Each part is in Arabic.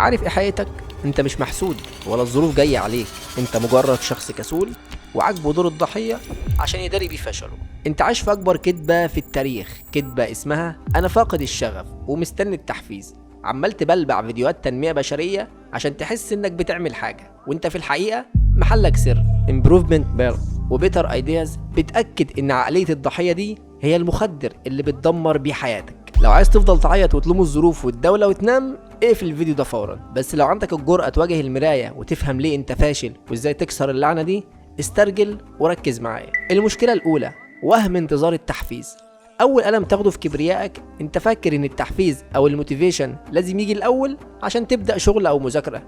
عارف ايه حقيقتك؟ انت مش محسود ولا الظروف جايه عليك، انت مجرد شخص كسول وعاجبه دور الضحيه عشان يداري بيه فشله. انت عايش في اكبر كدبه في التاريخ، كدبه اسمها انا فاقد الشغف ومستني التحفيز. عمال تبلبع فيديوهات تنميه بشريه عشان تحس انك بتعمل حاجه وانت في الحقيقه محلك سر. امبروفمنت بيل وبيتر ايدياز بتاكد ان عقليه الضحيه دي هي المخدر اللي بتدمر بيه حياتك. لو عايز تفضل تعيط وتلوم الظروف والدوله وتنام، اقفل الفيديو ده فورا. بس لو عندك الجرأة تواجه المرايه وتفهم ليه انت فاشل وازاي تكسر اللعنه دي، استرجل وركز معايا. المشكله الاولى وهم انتظار التحفيز. اول قلم تاخده في كبريائك انت فاكر ان التحفيز او الموتيفيشن لازم يجي الاول عشان تبدا شغل او مذاكره.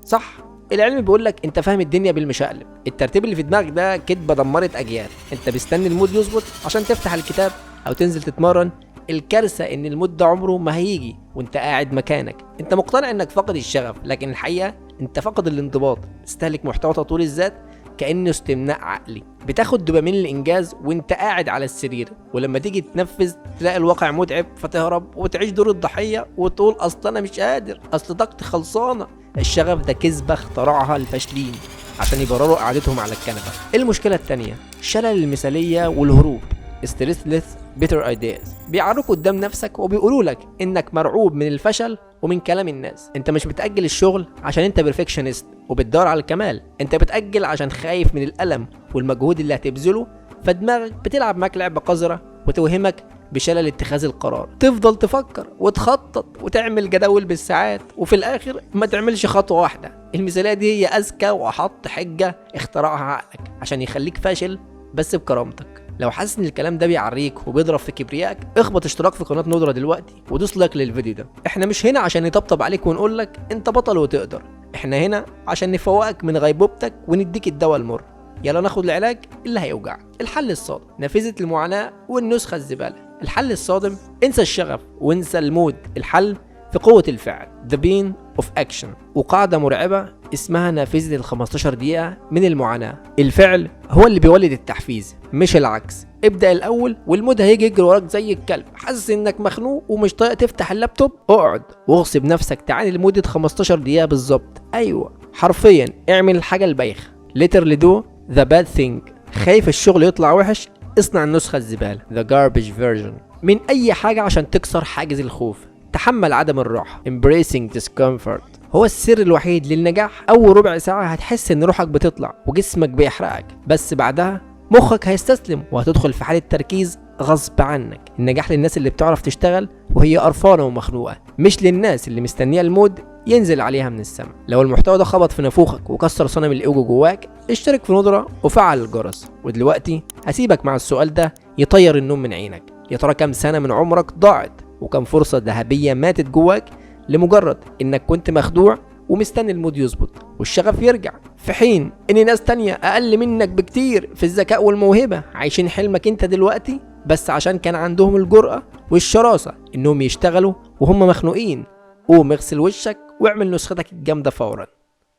صح، العلم بيقولك انت فاهم الدنيا بالمشقلب. الترتيب اللي في دماغك ده كدبه دمرت اجيال. انت مستني المود يظبط عشان تفتح الكتاب او تنزل تتمرن. الكارثه ان المود ده عمره ما هيجي وانت قاعد مكانك. انت مقتنع انك فاقد الشغف، لكن الحقيقه انت فاقد الانضباط. تستهلك محتوى تطوير الذات كانه استمناء عقلي. بتاخد دوبامين الانجاز وانت قاعد على السرير، ولما تيجي تنفذ تلاقي الواقع متعب فتهرب وتعيش دور الضحيه وتقول اصل انا مش قادر، اصل طاقتي خلصانه. الشغف ده كذبه اخترعها الفاشلين عشان يبرروا قعدتهم على الكنبه. المشكله الثانيه شلل المثاليه والهروب. ستريسلس بيتر ايدياز بيعروك قدام نفسك وبيقولوا لك انك مرعوب من الفشل ومن كلام الناس. انت مش بتأجل الشغل عشان انت بيرفكشنست وبتدور على الكمال، انت بتأجل عشان خايف من الألم والمجهود اللي هتبذله. فدماغك بتلعب معاك لعبة قذرة وتوهمك بشلل اتخاذ القرار. تفضل تفكر وتخطط وتعمل جداول بالساعات وفي الاخر ما تعملش خطوة واحدة. المثالية دي هي اذكى واحط حجة اخترعها عقلك عشان يخليك فاشل بس بكرامتك. لو حاسس ان الكلام ده بيعريك وبيضرب في كبريائك، اخبط اشتراك في قناه ندره دلوقتي ودوس لايك للفيديو ده. احنا مش هنا عشان نطبطب عليك ونقول لك انت بطل وتقدر، احنا هنا عشان نفوقك من غيبوبتك ونديك الدواء المر. يلا ناخد العلاج اللي هيوجعك. الحل الصادم نافذه المعاناه والنسخه الزباله. الحل الصادم انسى الشغف وانسى المود. الحل في قوة الفعل. The Bean of Action. وقاعدة مرعبة اسمها نافذة ال 15 دقيقة من المعاناة. الفعل هو اللي بيولد التحفيز مش العكس. ابدأ الأول والمود هيجي يجري وراك زي الكلب. حاسس إنك مخنوق ومش طايق تفتح اللابتوب؟ اقعد واغصب نفسك تعاني لمدة 15 دقيقة بالظبط. أيوة حرفيا اعمل الحاجة البايخة. Literally do the bad thing. خايف الشغل يطلع وحش؟ اصنع النسخة الزبالة The Garbage Version من أي حاجة عشان تكسر حاجز الخوف. تحمل عدم الراحة. Embracing discomfort هو السر الوحيد للنجاح. أول ربع ساعة هتحس إن روحك بتطلع وجسمك بيحرقك، بس بعدها مخك هيستسلم وهتدخل في حالة تركيز غصب عنك. النجاح للناس اللي بتعرف تشتغل وهي قرفانة ومخنوقة، مش للناس اللي مستنية المود ينزل عليها من السماء. لو المحتوى ده خبط في نافوخك وكسر صنم الإيجو جواك، اشترك في ندرة وفعل الجرس. ودلوقتي هسيبك مع السؤال ده يطير النوم من عينك. يا ترى كام سنة من عمرك ضاعت وكم فرصة ذهبية ماتت جواك لمجرد انك كنت مخدوع ومستني المود يظبط والشغف يرجع، في حين ان ناس تانية اقل منك بكتير في الذكاء والموهبة عايشين حلمك انت دلوقتي بس عشان كان عندهم الجرأة والشراسة انهم يشتغلوا وهم مخنوقين. قوم اغسل وشك واعمل نسختك الجامدة فورا.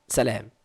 سلام.